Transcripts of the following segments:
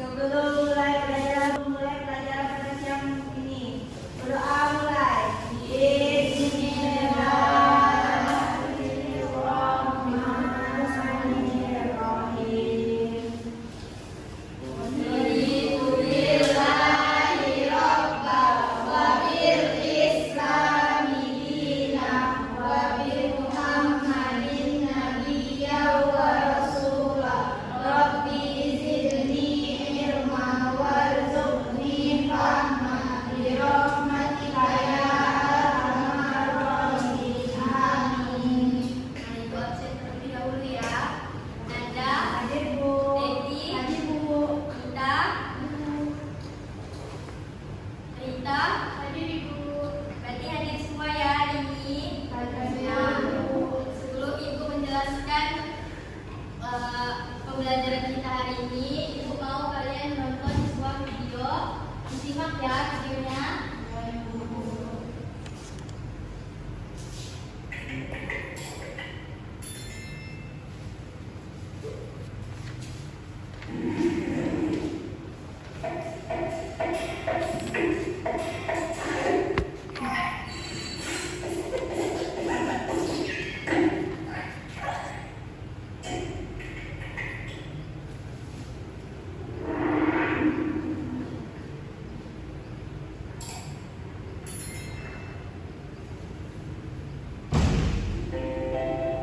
Mulai pelajaran pada siang ini. Berdoa mulai. Bismillahirrahmanirrahim. Alhamdulillahi Rabbah wa bil Islami dinah wa bi Muhammadin nabiyyan wa rasulah. Rabbi zidni ilman warzuqni fahma bi rahmatika ya arhamar rahimin. Amin. Mari Bu absen terlebih dahulu ya. Nada, Hadir Bu. Dedi, Hadir Bu. Rita, Rita, Hadir Ibu. berarti hadir semua ya hari ini. Hadir Bu. Sebelum Ibu menjelaskan pembelajaran kita hari ini, Ibu mau kalian nonton sebuah video. Disimak ya videonya.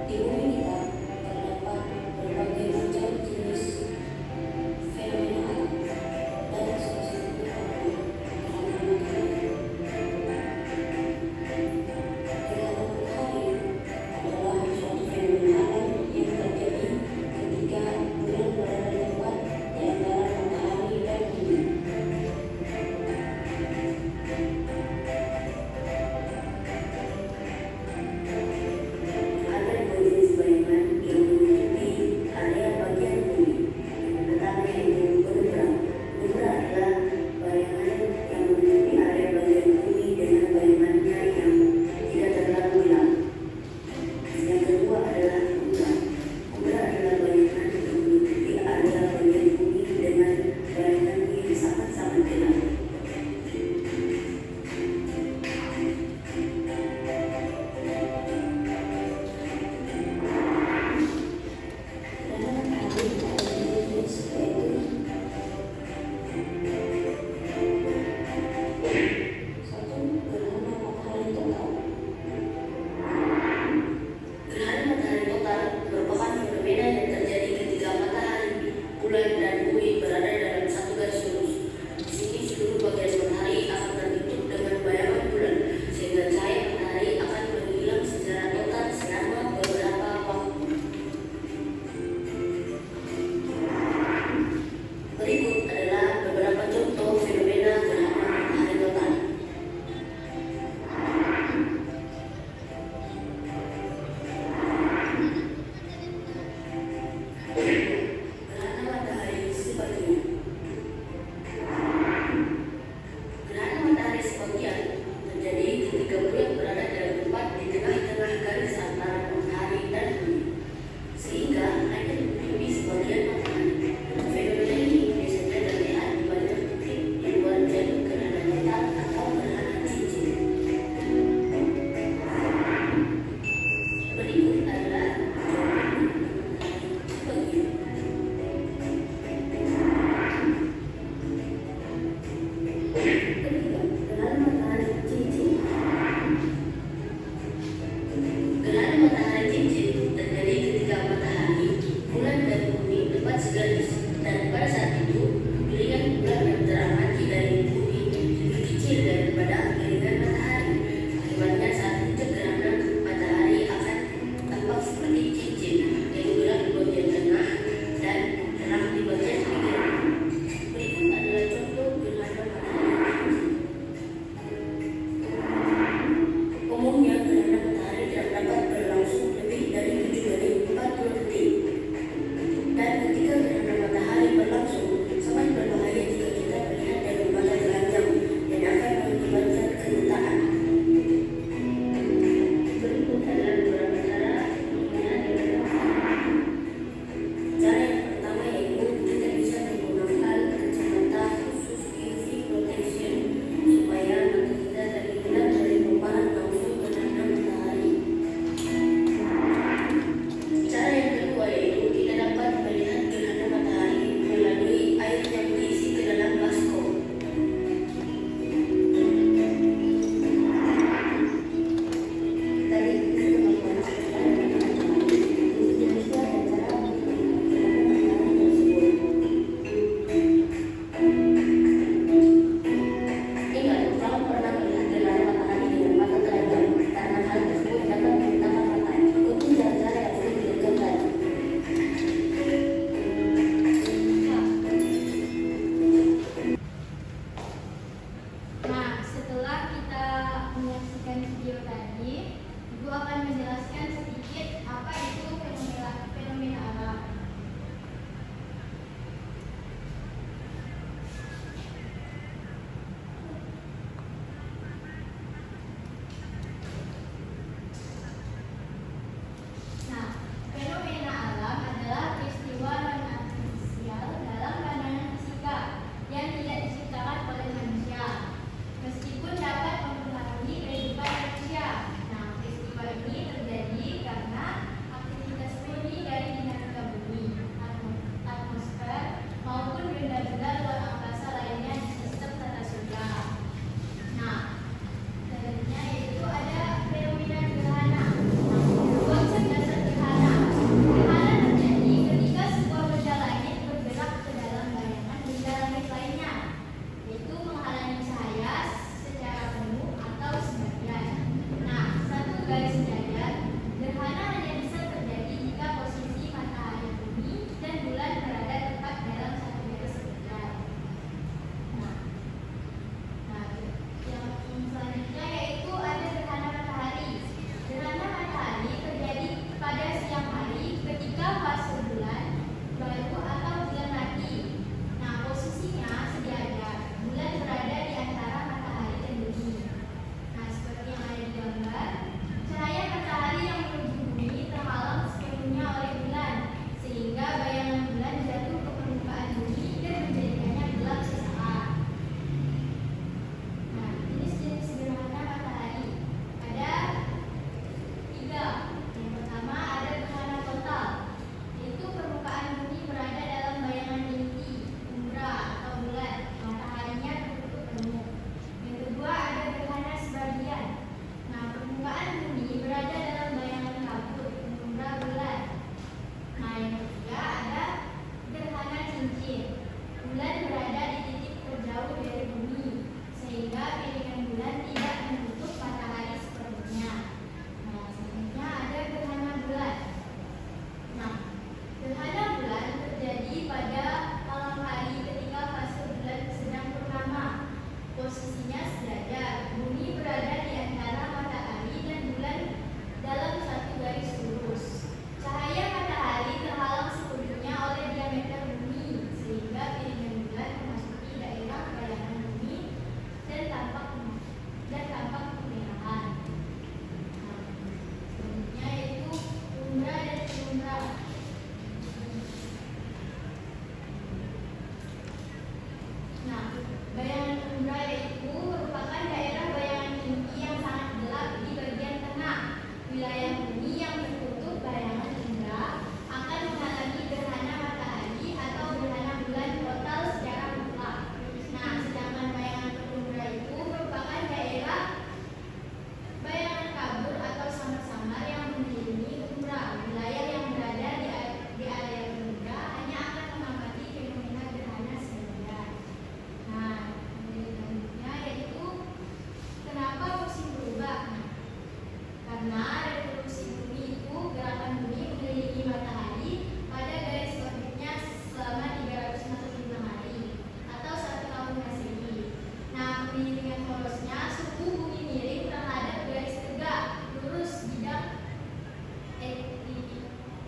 Di bumi kita terdapat berbagai macam jenis fenomena alam dan sosial. Bulan berada di titik terjauh dari bumi, sehingga piringan bulan tidak menutup matahari sepenuhnya. Nah, selanjutnya ada gerhana bulan. Nah, gerhana bulan terjadi pada malam hari ketika fase bulan sedang purnama. Posisinya sejajar, bumi berada di antara matahari dan bulan dalam satu garis lurus. Cahaya matahari terhalang sepenuhnya oleh diameter bumi, sehingga piringan bulan memasuki daerah bayangan bumi dan tampak kemerahan. Nah, selanjutnya yaitu umbra dan penumbra. Nah, bayangan umbra yaitu merupakan daerah bayangan tinggi yang sangat gelap di bagian tengah. Wilayah bumi yang tertutup bayangan umbra akan menghalangi gerhana matahari atau gerhana bulan total secara mutlak. Nah, sedangkan bayangan penumbra itu merupakan daerah bayangan kabur atau samar-samar yang mengelilingi umbra. Wilayah yang berada di area penumbra hanya akan mengamati fenomena gerhana sebentar. Nah, selanjutnya yaitu kenapa musim berubah? Nah, karena revolusi bumi itu gerakan bumi mengelilingi matahari pada garis orbitnya selama 365 hari atau 1 tahun Masehi. Nah, pengelilingan porosnya suhu bumi miring terhadap garis tegak lurus bidang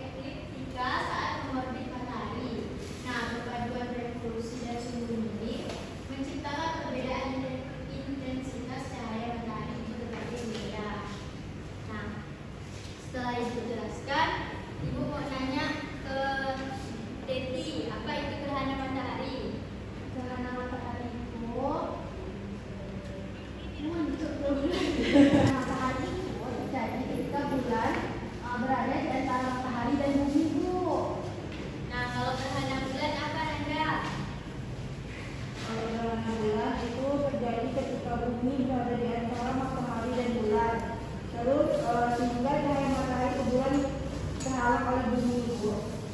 ekliptika saat mengorbit matahari. Nah, perpaduan revolusi dan suhu miring menciptakan perbedaan intensitas cahaya matahari di berbagai wilayah. Nah, setelah Ibu jelaskan, Ibu mau nanya ke Deti, apa itu gerhana matahari? Gerhana matahari itu terjadi ketika bulan berada di antara matahari dan bumi, Bu. Nah, kalau gerhana bulan apa Nanda? Kalau gerhana bulan itu terjadi ketika bumi berada di antara matahari dan bulan. Terus sehingga cahaya matahari ke bulan terhalang oleh bumi, Bu.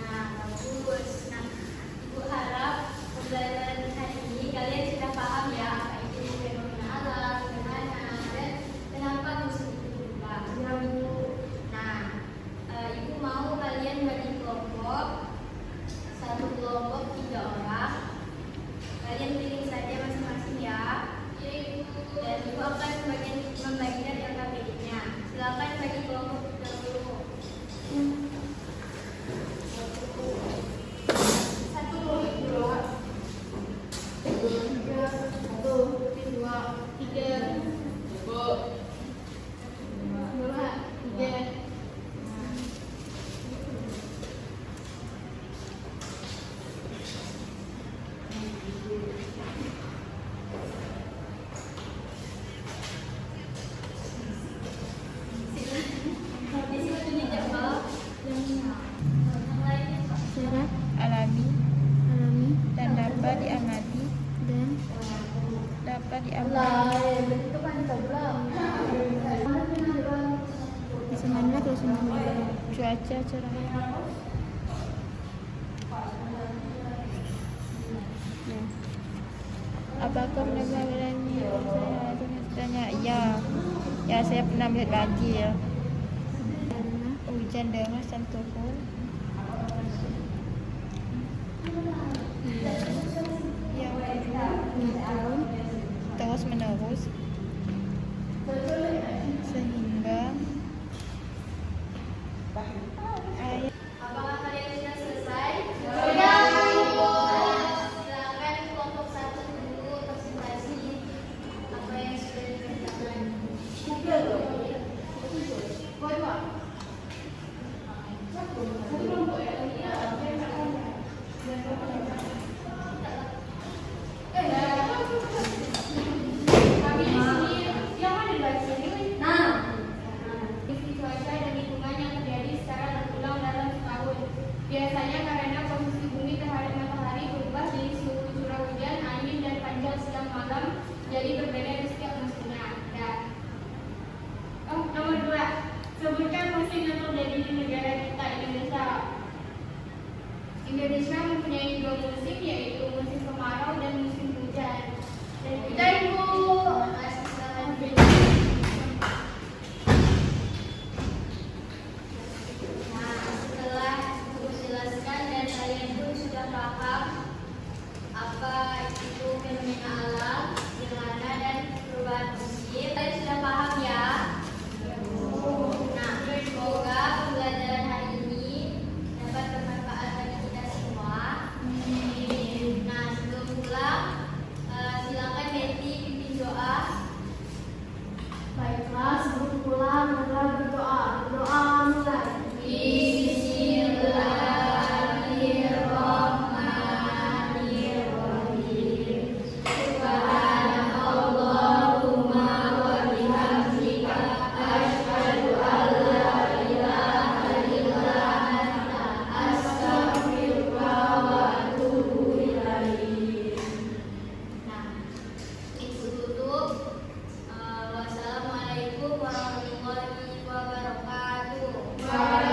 Nah, bagus. Nah, Ibu harap pembelajaran hari ini kalian sudah paham ya apa itu fenomena alam, gerhana, dan kenapa musim itu berubah. Ya, Bu. Nah, Ibu mau kalian bagi kelompok, satu kelompok 3 orang. Kalian pilih saja masing-masing ya. Dan Ibu akan membagikan LKPD-nya. Silakan bagi kelompok dahulu. Satu, dua, tiga, dua, tiga. Alami dan dapat diamati cuaca cerah. Apakah benar-benar berani saya tanya? Ya saya pernah melihat banjir, hujan deras dan turun. Yang turun terus menerus sehingga air. Apakah kalian sudah selesai? Sudah. Silakan kelompok 1 dulu presentasi apa yang sudah dikerjakan. Assalamualaikum warahmatullahi wabarakatuh. Waalaikumsalam